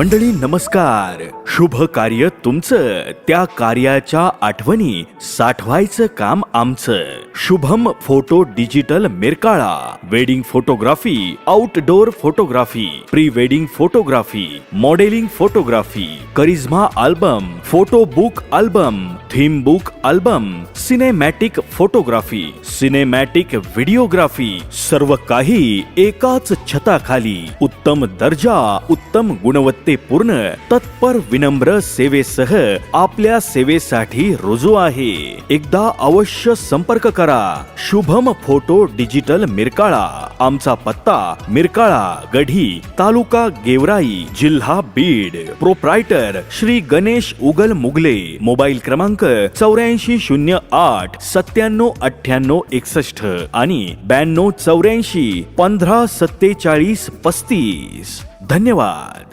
मंडळी नमस्कार. शुभ कार्य तुमचं, त्या कार्याच्या आठवणी साठवायचं काम आमचं. Shubham photo digital Mirkala. Wedding photography, outdoor photography, pre wedding photography, modelling photography, Karizma album, photo book album, theme book album, cinematic photography, cinematic videography, सर्व काही एकाच छताखाली. उत्तम दर्जा, उत्तम गुणवत्तेपूर्ण, तत्पर विनम्र सेवेसह आपल्या सेवेसाठी रुजू आहे. एकदा अवश्य संपर्क करा. Shubham photo digital Mirkala. आमचा पत्ता मिरकाळा गढी, तालुका गेवराई, जिल्हा बीड. प्रोप्रायटर श्री गणेश उगल मुगले. मोबाईल क्रमांक 8408 9798 61 आणि 9284 15 47 35. धन्यवाद.